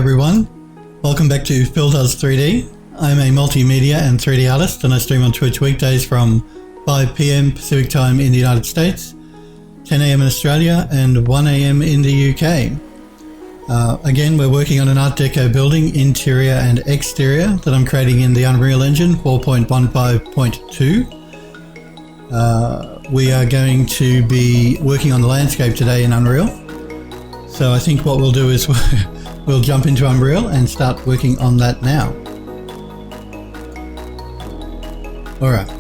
everyone, welcome back to Filters 3D. I'm a multimedia and 3D artist and I stream on Twitch weekdays from 5 PM Pacific time in the United States, 10 AM in Australia and 1 AM in the UK. Again, we're working on an Art Deco building, interior and exterior, that I'm creating in the Unreal Engine 4.15.2. We are going to be working on the landscape today in Unreal. So I think what we'll do is we'll jump into Unreal and start working on that now. Alright,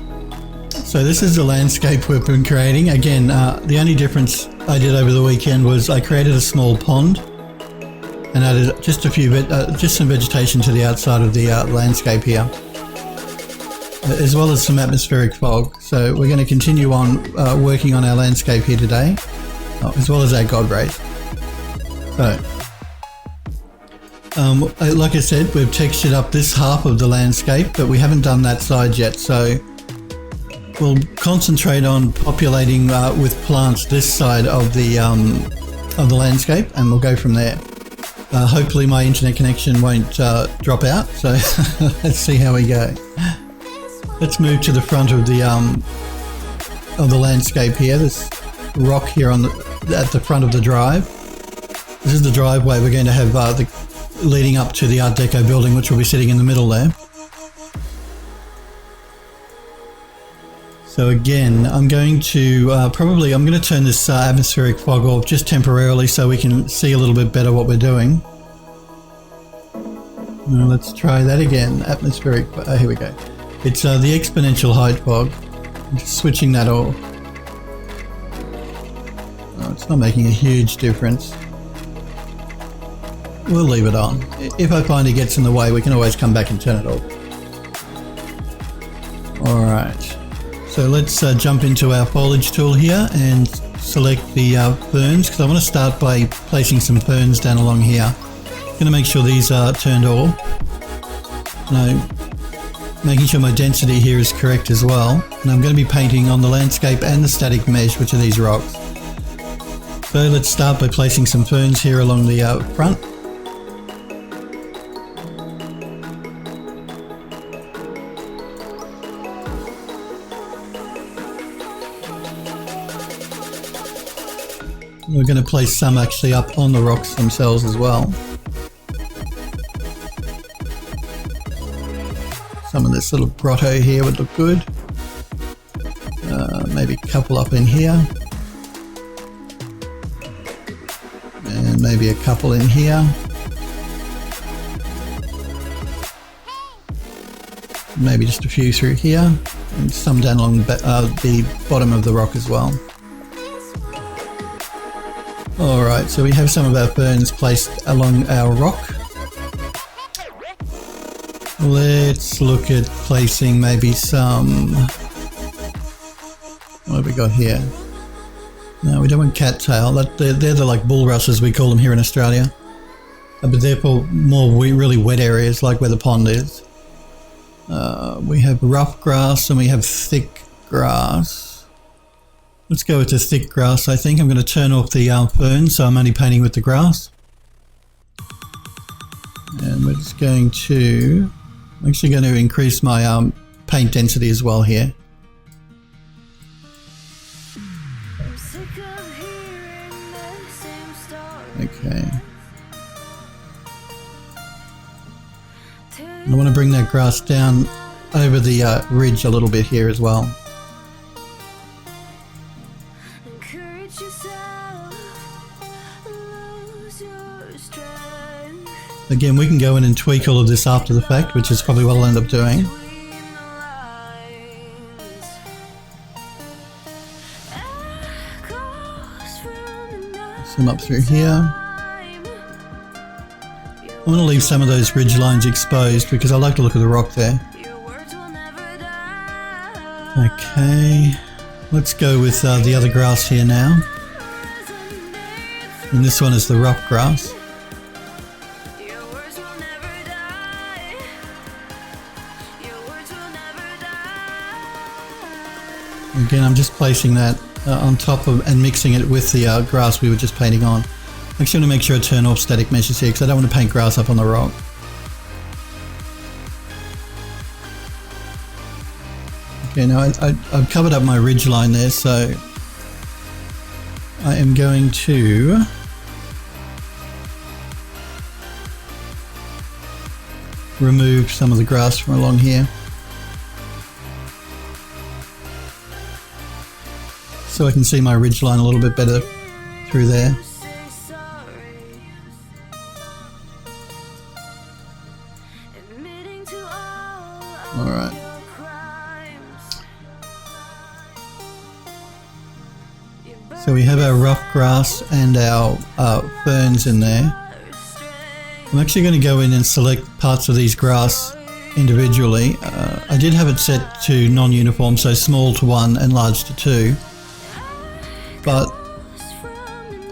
so this is the landscape we've been creating. Again, the only difference I did over the weekend was I created a small pond and added just some vegetation to the outside of the landscape here, as well as some atmospheric fog. So we're going to continue on working on our landscape here today, as well as our god rays. So, like I said, we've textured up this half of the landscape, but we haven't done that side yet. So we'll concentrate on populating with plants this side of the landscape, and we'll go from there. Hopefully my internet connection won't drop out, so let's see how we go. Let's move to the front of the landscape here. This rock here at the front of the drive. This is the driveway we're going to have leading up to the Art Deco building, which will be sitting in the middle there. So again, I'm going to turn this atmospheric fog off just temporarily so we can see a little bit better what we're doing. Now let's try that again. Atmospheric, here we go. It's the exponential height fog. I'm just switching that off. Oh, it's not making a huge difference. We'll leave it on. If I find it gets in the way, we can always come back and turn it off. Alright, so let's jump into our foliage tool here and select the ferns, because I want to start by placing some ferns down along here. I'm going to make sure these are turned off. Now, making sure my density here is correct as well. And I'm going to be painting on the landscape and the static mesh, which are these rocks. So let's start by placing some ferns here along the front. We're going to place some actually up on the rocks themselves as well. Some of this little grotto here would look good. Maybe a couple up in here. And maybe a couple in here. Maybe just a few through here. And some down along the bottom of the rock as well. Alright, so we have some of our ferns placed along our rock. Let's look at placing maybe some... What have we got here? No, we don't want cattail. They're the like bulrushes, we call them here in Australia. But they're for more really wet areas, like where the pond is. We have rough grass and we have thick grass. Let's go with the thick grass, I think. I'm going to turn off the ferns, so I'm only painting with the grass. And we're just going to... I'm actually going to increase my paint density as well here. Okay. I want to bring that grass down over the ridge a little bit here as well. Again, we can go in and tweak all of this after the fact, which is probably what I'll end up doing. Some up through here. I want to leave some of those ridge lines exposed because I like to look at the rock there. Okay, let's go with the other grass here now. And this one is the rough grass. Again, I'm just placing that on top of and mixing it with the grass we were just painting on. Actually, want to make sure I turn off static meshes here because I don't want to paint grass up on the rock. Okay, now I've covered up my ridge line there, so I am going to remove some of the grass from along here so I can see my ridge line a little bit better through there. Alright. So we have our rough grass and our ferns in there. I'm actually going to go in and select parts of these grass individually. I did have it set to non-uniform, so small to 1 and large to 2. But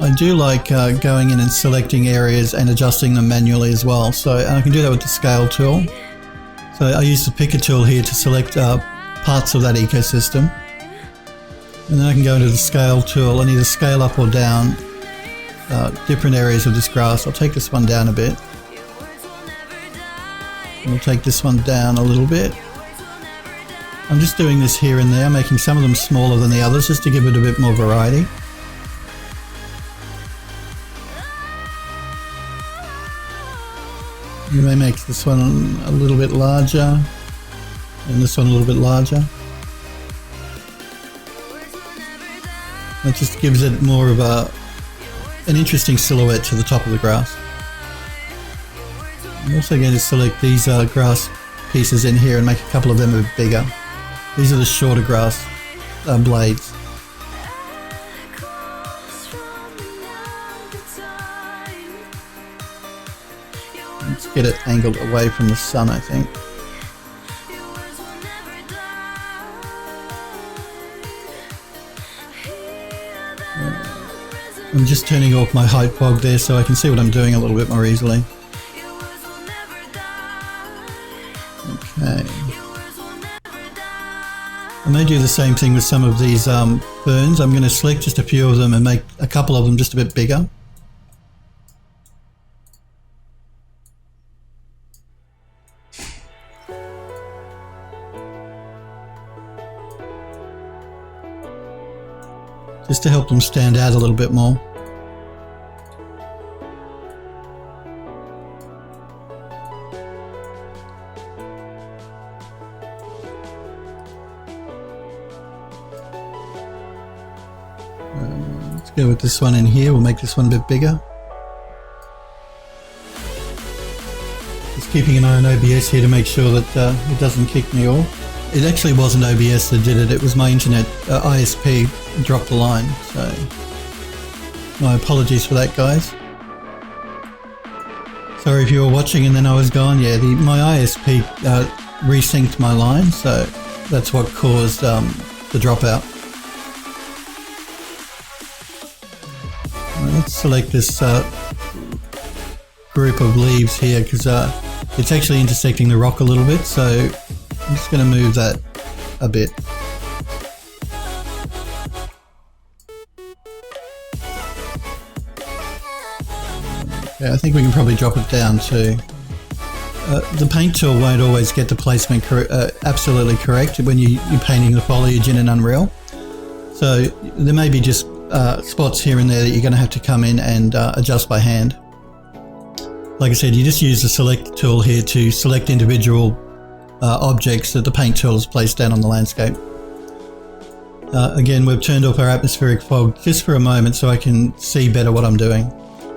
I do like going in and selecting areas and adjusting them manually as well. So I can do that with the scale tool. So I use the picker tool here to select parts of that ecosystem. And then I can go into the scale tool and either scale up or down different areas of this grass. I'll take this one down a bit. And we'll take this one down a little bit. I'm just doing this here and there, making some of them smaller than the others just to give it a bit more variety. You may make this one a little bit larger and this one a little bit larger. That just gives it more of an interesting silhouette to the top of the grass. I'm also going to select these grass pieces in here and make a couple of them a bit bigger. These are the shorter grass blades. Let's get it angled away from the sun, I think. I'm just turning off my height fog there so I can see what I'm doing a little bit more easily. Okay. I may do the same thing with some of these ferns. I'm going to select just a few of them and make a couple of them just a bit bigger. Just to help them stand out a little bit more. Let's go with this one in here. We'll make this one a bit bigger. Just keeping an eye on OBS here to make sure that it doesn't kick me off. It actually wasn't OBS that did it, it was my internet ISP dropped the line, so my apologies for that, guys. Sorry if you were watching and then I was gone. Yeah, my ISP resynced my line, so that's what caused the dropout. Let's select this group of leaves here because it's actually intersecting the rock a little bit, so I'm just going to move that a bit. Okay, I think we can probably drop it down too. The paint tool won't always get the placement absolutely correct when you're painting the foliage in an Unreal. So there may be just spots here and there that you're going to have to come in and adjust by hand. Like I said, you just use the select tool here to select individual objects that the paint tool has placed down on the landscape. Again, we've turned off our atmospheric fog just for a moment so I can see better what I'm doing.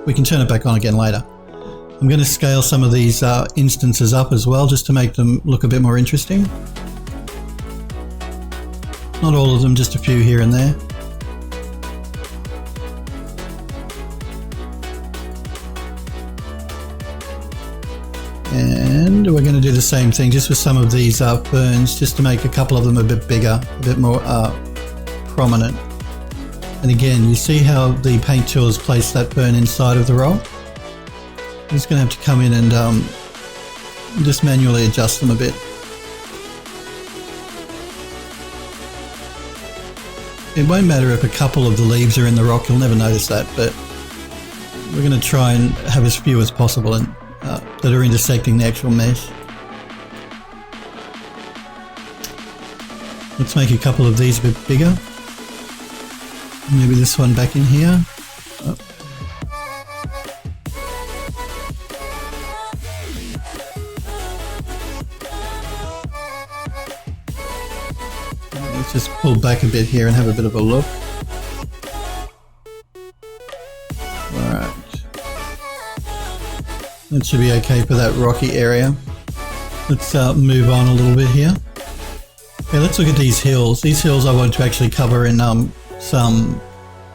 We can turn it back on again later. I'm going to scale some of these instances up as well just to make them look a bit more interesting. Not all of them, just a few here and there. And we're going to do the same thing just with some of these ferns, just to make a couple of them a bit bigger, a bit more prominent. And again, you see how the paint tool has placed that fern inside of the rock? I'm just going to have to come in and just manually adjust them a bit. It won't matter if a couple of the leaves are in the rock, you'll never notice that, but we're going to try and have as few as possible and that are intersecting the actual mesh. Let's make a couple of these a bit bigger. Maybe this one back in here. Oh. Let's just pull back a bit here and have a bit of a look. Alright. That should be okay for that rocky area. Let's move on a little bit here. Okay, let's look at these hills. These hills I want to actually cover in some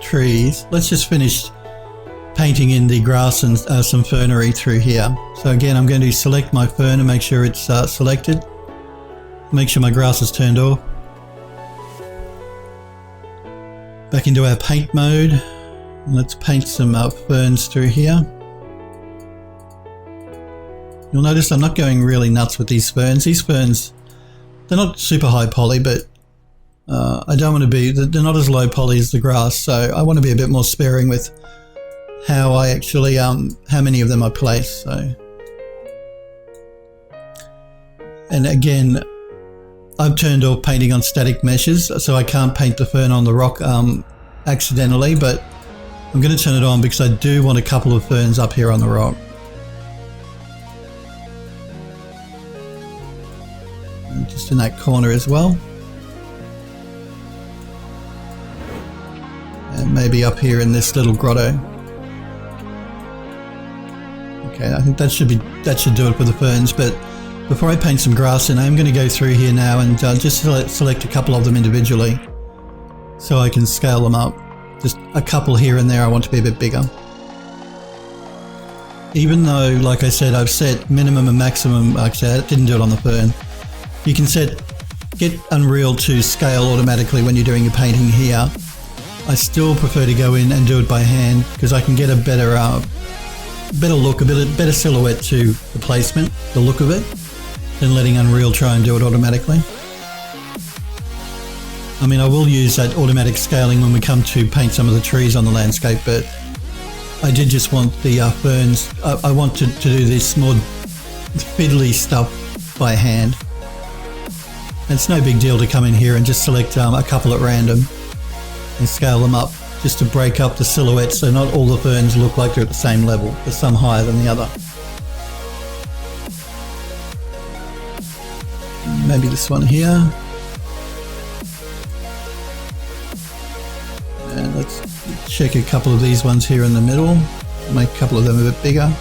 trees. Let's just finish painting in the grass and some fernery through here. So again, I'm going to select my fern and make sure it's selected. Make sure my grass is turned off. Back into our paint mode. Let's paint some ferns through here. You'll notice I'm not going really nuts with these ferns. These ferns, they're not super high poly, but I don't want to be, they're not as low poly as the grass, so I want to be a bit more sparing with how I actually, how many of them I place. So, and again, I've turned off painting on static meshes, so I can't paint the fern on the rock accidentally, but I'm going to turn it on because I do want a couple of ferns up here on the rock. And just in that corner as well. And maybe up here in this little grotto. Okay, I think that should do it for the ferns, but before I paint some grass in, I'm going to go through here now and just select a couple of them individually so I can scale them up. Just a couple here and there I want to be a bit bigger. Even though, like I said, I've set minimum and maximum, like I said, I didn't do it on the fern. You can get Unreal to scale automatically when you're doing your painting here. I still prefer to go in and do it by hand because I can get a better look, better silhouette to the placement, the look of it, than letting Unreal try and do it automatically. I mean, I will use that automatic scaling when we come to paint some of the trees on the landscape, but I did just want the ferns. I wanted to do this more fiddly stuff by hand. And it's no big deal to come in here and just select a couple at random and scale them up just to break up the silhouette so not all the ferns look like they're at the same level. There's some higher than the other. Maybe this one here. And let's check a couple of these ones here in the middle. Make a couple of them a bit bigger.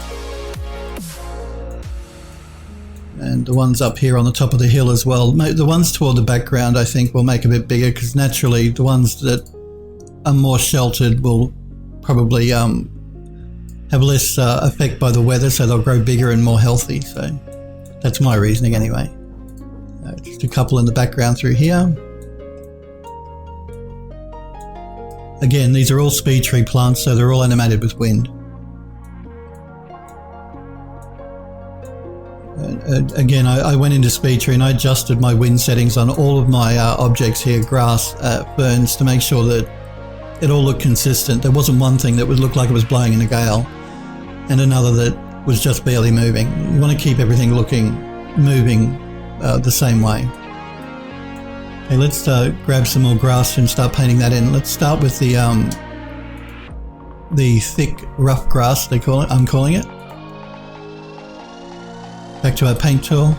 And the ones up here on the top of the hill as well. The ones toward the background I think will make a bit bigger because naturally the ones that are more sheltered will probably have less effect by the weather, so they'll grow bigger and more healthy. So that's my reasoning anyway. Just a couple in the background through here. Again, these are all speed tree plants, so they're all animated with wind. Again, I went into speed tree and I adjusted my wind settings on all of my objects here, grass, ferns, to make sure that it all looked consistent. There wasn't one thing that would look like it was blowing in a gale and another that was just barely moving. You want to keep everything moving the same way. Okay, let's grab some more grass and start painting that in. Let's start with the thick, rough grass, I'm calling it. Back to our paint tool.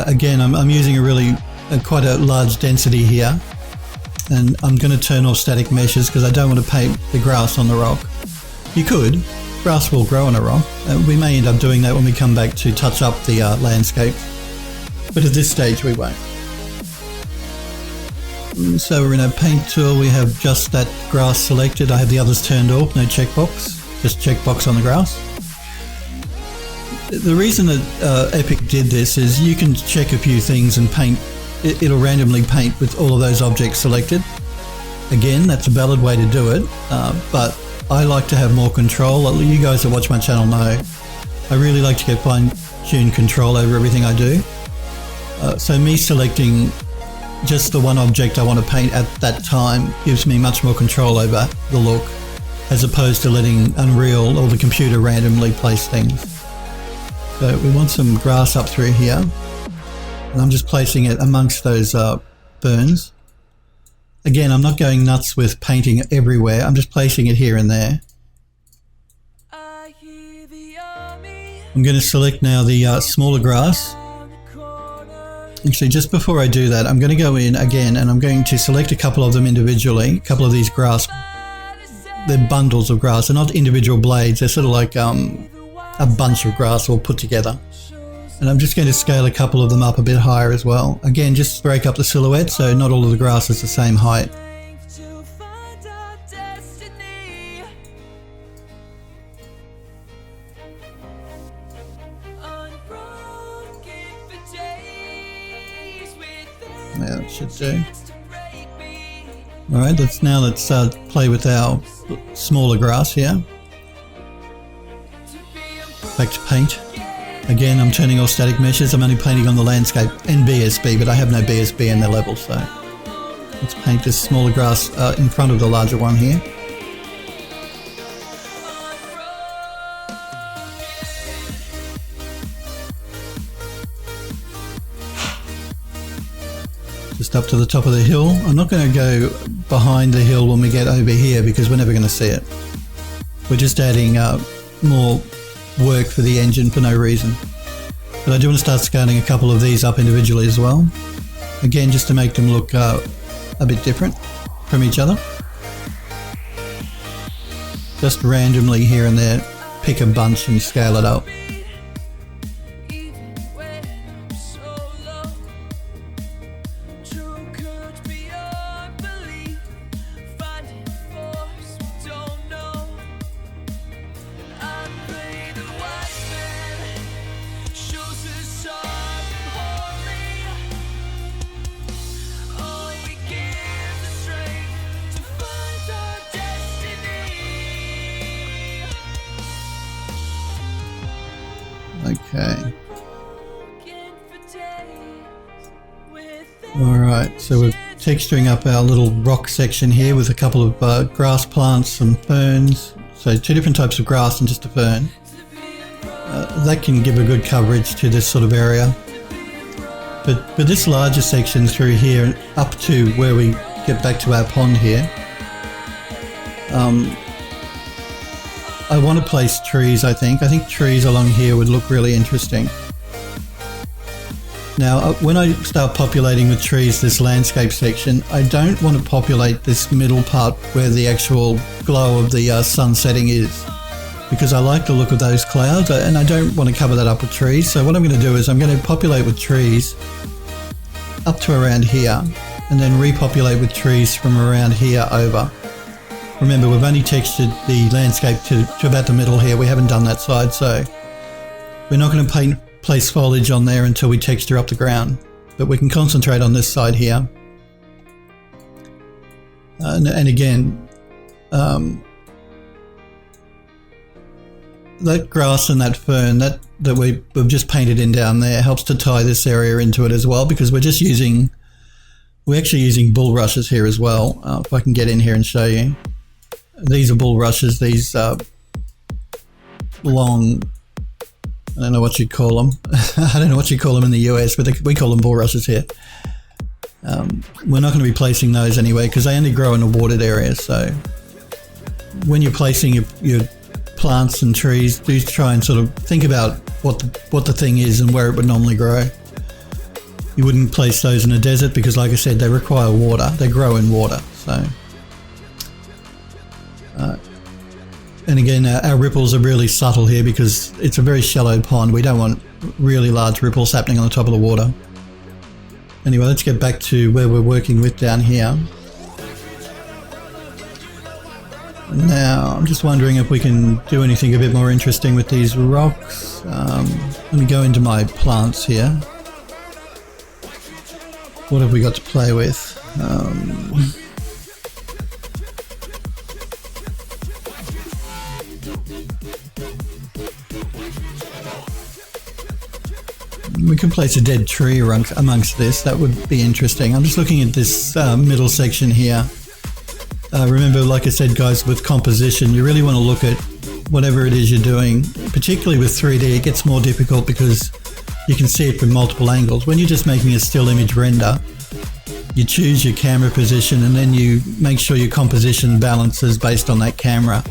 Again, I'm using quite a large density here, and I'm going to turn off static meshes because I don't want to paint the grass on the rock. You could. Grass will grow on a rock. We may end up doing that when we come back to touch up the landscape, but at this stage we won't. So we're in our paint tool. We have just that grass selected. I have the others turned off, no checkbox, just checkbox on the grass. The reason that Epic did this is you can check a few things and paint. It'll randomly paint with all of those objects selected. Again, that's a valid way to do it, but I like to have more control. You guys that watch my channel know I really like to get fine-tuned control over everything I do. So me selecting just the one object I want to paint at that time gives me much more control over the look. as opposed to letting Unreal or the computer randomly place things. So we want some grass up through here, and I'm just placing it amongst those ferns. Again, I'm not going nuts with painting everywhere, I'm just placing it here and there. I'm going to select now the smaller grass. Actually, just before I do that, I'm going to go in again and I'm going to select a couple of them individually, a couple of these grass. They're bundles of grass, they're not individual blades, they're sort of like a bunch of grass all put together. And I'm just going to scale a couple of them up a bit higher as well. Again, just break up the silhouette so not all of the grass is the same height. Yeah, that should do. Alright, let's play with our smaller grass here. Back to paint. Again, I'm turning off static meshes. I'm only painting on the landscape and BSB, but I have no BSB in their level, so let's paint this smaller grass in front of the larger one here. Just up to the top of the hill. I'm not going to go behind the hill when we get over here because we're never going to see it. We're just adding more work for the engine for no reason. But I do want to start scaling a couple of these up individually as well. Again, just to make them look a bit different from each other. Just randomly here and there, pick a bunch and scale it up. Okay. Alright, so we're texturing up our little rock section here with a couple of grass plants, some ferns. So 2 different types of grass and just a fern. That can give a good coverage to this sort of area. But for this larger section through here up to where we get back to our pond here, I want to place trees, I think. I think trees along here would look really interesting. Now, when I start populating with trees this landscape section, I don't want to populate this middle part where the actual glow of the sun setting is, because I like the look of those clouds and I don't want to cover that up with trees. So what I'm going to do is I'm going to populate with trees up to around here and then repopulate with trees from around here over. Remember, we've only textured the landscape to about the middle here. We haven't done that side, so we're not going to place foliage on there until we texture up the ground. But we can concentrate on this side here. And again, that grass and that fern that we've just painted in down there helps to tie this area into it as well, because we're actually using bulrushes here as well. If I can get in here and show you. These are bulrushes, these long, I don't know what you'd call them. I don't know what you call them in the US, but we call them bulrushes here. We're not going to be placing those anyway because they only grow in a watered area. So when you're placing your plants and trees, do try and sort of think about what the thing is and where it would normally grow. You wouldn't place those in a desert because, like I said, they require water. They grow in water. So. And again, our ripples are really subtle here because it's a very shallow pond. We don't want really large ripples happening on the top of the water. Anyway, let's get back to where we're working with down here. Now, I'm just wondering if we can do anything a bit more interesting with these rocks. Let me go into my plants here. What have we got to play with? We could place a dead tree amongst this. That would be interesting. I'm just looking at this middle section here. remember, like I said, guys, with composition, you really want to look at whatever it is you're doing. Particularly with 3D, it gets more difficult because you can see it from multiple angles. When you're just making a still image render, you choose your camera position and then you make sure your composition balances based on that camera.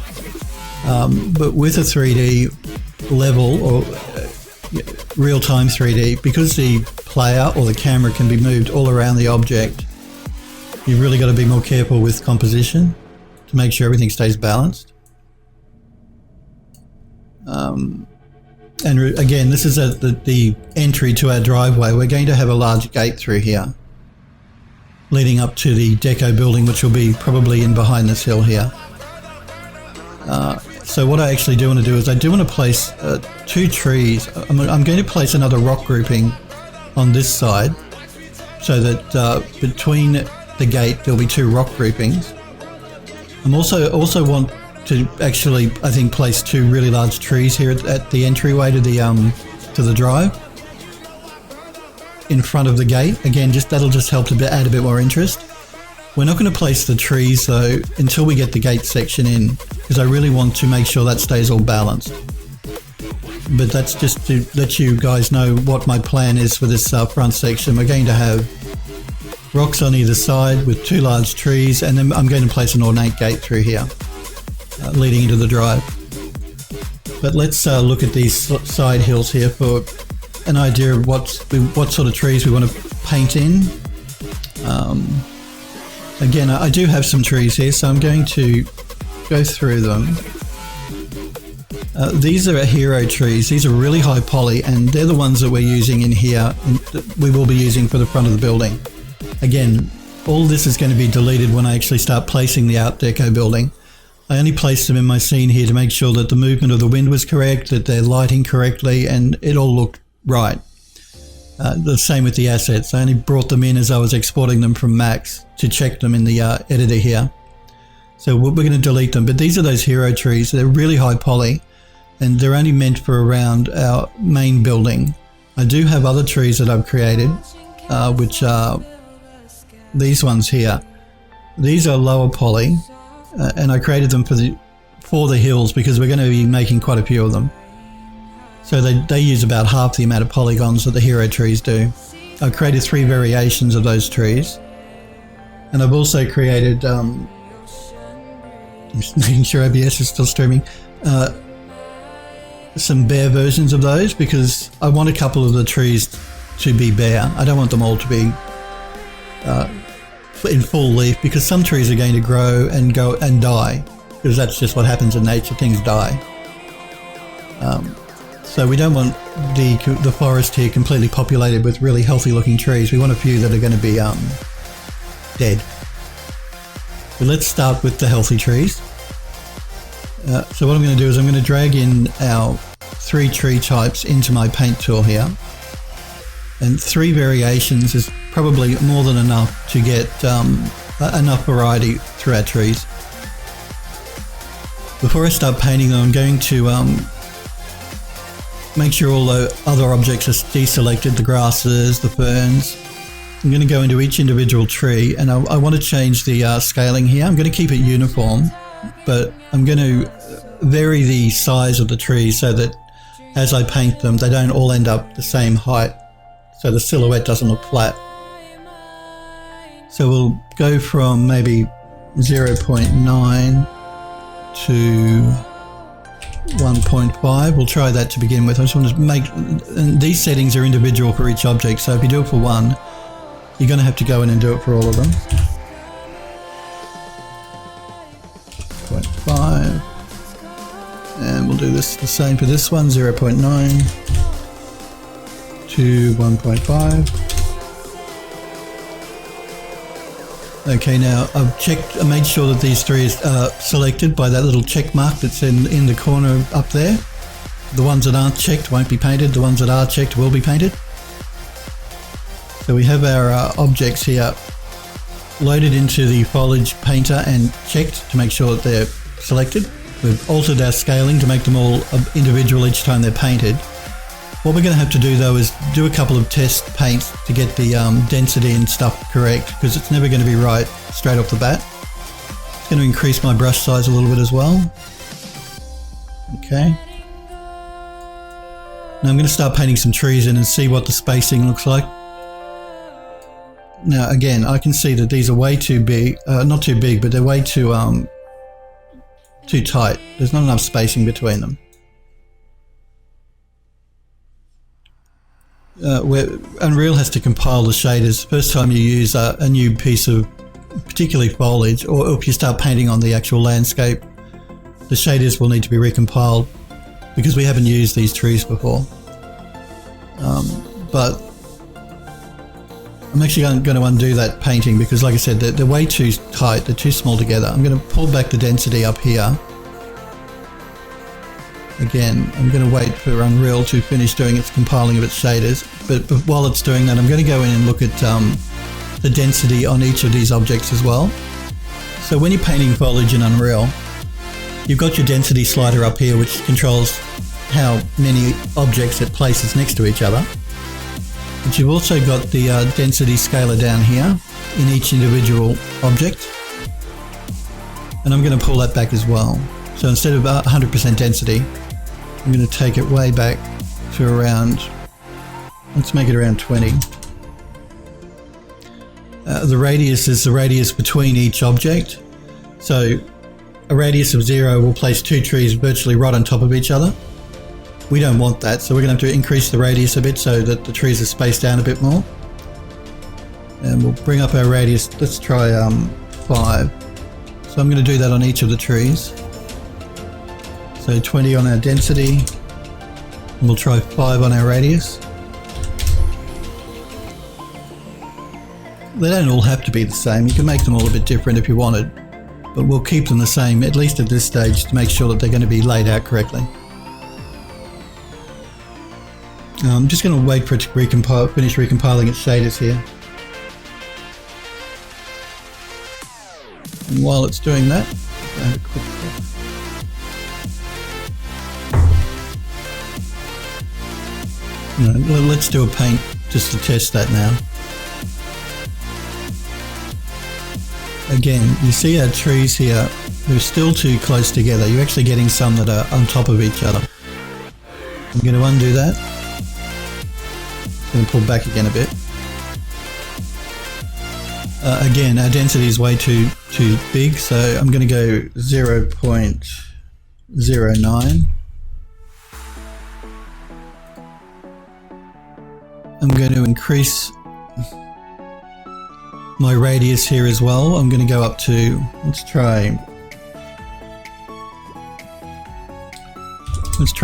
But with a 3D level or real-time 3D, because the player or the camera can be moved all around the object, you've really got to be more careful with composition to make sure everything stays balanced. And again, this is at the entry to our driveway. We're going to have a large gate through here leading up to the Deco building, which will be probably in behind this hill here. So what I actually do want to do is I do want to place 2 trees. I'm going to place another rock grouping on this side so that between the gate there'll be 2 rock groupings. I'm also want to actually, I think, place 2 really large trees here at the entryway to the drive in front of the gate. Again, that'll just help to add a bit more interest. We're not going to place the trees though until we get the gate section in, because I really want to make sure that stays all balanced. But that's just to let you guys know what my plan is for this front section. We're going to have rocks on either side with 2 large trees, and then I'm going to place an ornate gate through here leading into the drive. But let's look at these side hills here for an idea of what sort of trees we want to paint in. Again, I do have some trees here, so I'm going to go through them. These are hero trees. These are really high poly, and they're the ones that we're using in here, and that we will be using for the front of the building. Again, all this is going to be deleted when I actually start placing the Art Deco building. I only placed them in my scene here to make sure that the movement of the wind was correct, that they're lighting correctly, and it all looked right. The same with the assets. I only brought them in as I was exporting them from Max to check them in the editor here. So we're going to delete them. But these are those hero trees. They're really high poly, and they're only meant for around our main building. I do have other trees that I've created, which are these ones here. These are lower poly, and I created them for the hills because we're going to be making quite a few of them. So they use about half the amount of polygons that the hero trees do. I've created 3 variations of those trees. And I've also created, just making sure OBS is still streaming, some bare versions of those, because I want a couple of the trees to be bare. I don't want them all to be in full leaf, because some trees are going to grow and die, because that's just what happens in nature, things die. So we don't want the forest here completely populated with really healthy looking trees. We want a few that are going to be dead. But let's start with the healthy trees. So what I'm going to do is I'm going to drag in our 3 tree types into my paint tool here. And 3 variations is probably more than enough to get enough variety through our trees. Before I start painting them, I'm going to make sure all the other objects are deselected, the grasses, the ferns. I'm going to go into each individual tree, and I want to change the scaling here. I'm going to keep it uniform, but I'm going to vary the size of the trees so that as I paint them, they don't all end up the same height, so the silhouette doesn't look flat. So we'll go from maybe 0.9 to 1.5. We'll try that to begin with. I just want to make, and these settings are individual for each object, so if you do it for one, you're going to have to go in and do it for all of them. 0.5, and we'll do this the same for this one, 0.9 to 1.5. Okay, now I made sure that these 3 are selected by that little check mark that's in the corner up there. The ones that aren't checked won't be painted. The ones that are checked will be painted. So we have our objects here loaded into the foliage painter and checked to make sure that they're selected. We've altered our scaling to make them all individual each time they're painted. What we're going to have to do though is do a couple of test paints to get the density and stuff correct, because it's never going to be right straight off the bat. Going to increase my brush size a little bit as well. Okay. Now I'm going to start painting some trees in and see what the spacing looks like. Now again, I can see that these are way too big, not too big, but they're way too tight. There's not enough spacing between them. Where Unreal has to compile the shaders. First time you use a new piece of particularly foliage, or if you start painting on the actual landscape, the shaders will need to be recompiled because we haven't used these trees before. But I'm actually going to undo that painting because, like I said, they're way too tight, they're too small together. I'm going to pull back the density up here. Again, I'm going to wait for Unreal to finish doing its compiling of its shaders, but while it's doing that, I'm going to go in and look at the density on each of these objects as well. So when you're painting foliage in Unreal, you've got your density slider up here, which controls how many objects it places next to each other. But you've also got the density scaler down here in each individual object. And I'm going to pull that back as well. So instead of 100% density, I'm going to take it way back to around, let's make it around 20. The radius is the radius between each object. So a radius of 0 will place two trees virtually right on top of each other. We don't want that, so we're going to have to increase the radius a bit so that the trees are spaced down a bit more. And we'll bring up our radius. Let's try 5. So I'm going to do that on each of the trees. So 20 on our density. And we'll try 5 on our radius. They don't all have to be the same. You can make them all a bit different if you wanted, but we'll keep them the same, at least at this stage, to make sure that they're going to be laid out correctly. I'm just going to wait for it to finish recompiling its shaders here. And while it's doing that, let's do a paint just to test that now. Again, you see our trees here, they're still too close together. You're actually getting some that are on top of each other. I'm going to undo that. I'm going to pull back again a bit. Again, our density is way too big, so I'm going to go 0.09. I'm going to increase my radius here as well. I'm going to go up to, let's try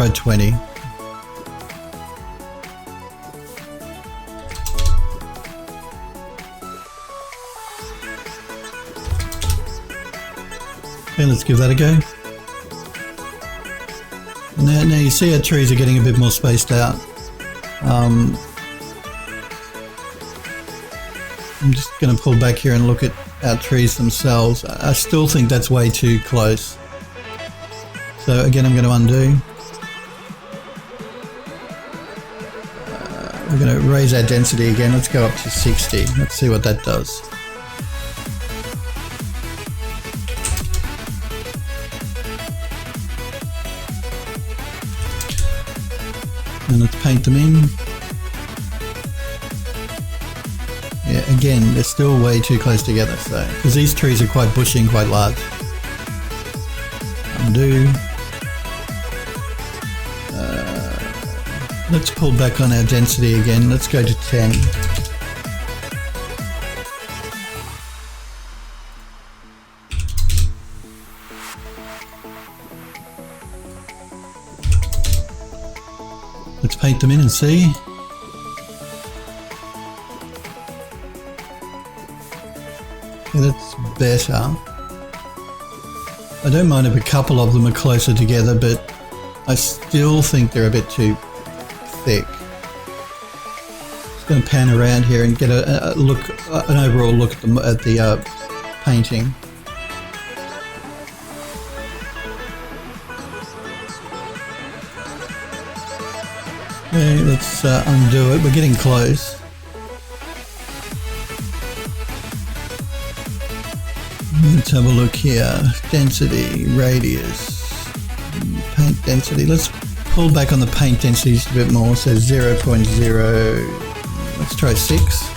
20. Okay, let's give that a go. Now you see our trees are getting a bit more spaced out. I'm just going to pull back here and look at our trees themselves. I still think that's way too close. So again, I'm going to undo. We're going to raise our density again. Let's go up to 60. Let's see what that does. And let's paint them in. Yeah, again, they're still way too close together, so because these trees are quite bushy and quite large. Undo. Let's pull back on our density again. Let's go to 10. Let's paint them in and see. Yeah, that's better. I don't mind if a couple of them are closer together, but I still think they're a bit too thick. Just going to pan around here and get a look, an overall look at the painting. Okay, let's undo it. We're getting close. Let's have a look here. Density, radius, paint density. Let's pull back on the paint density just a bit more. So 0.0, let's try 6.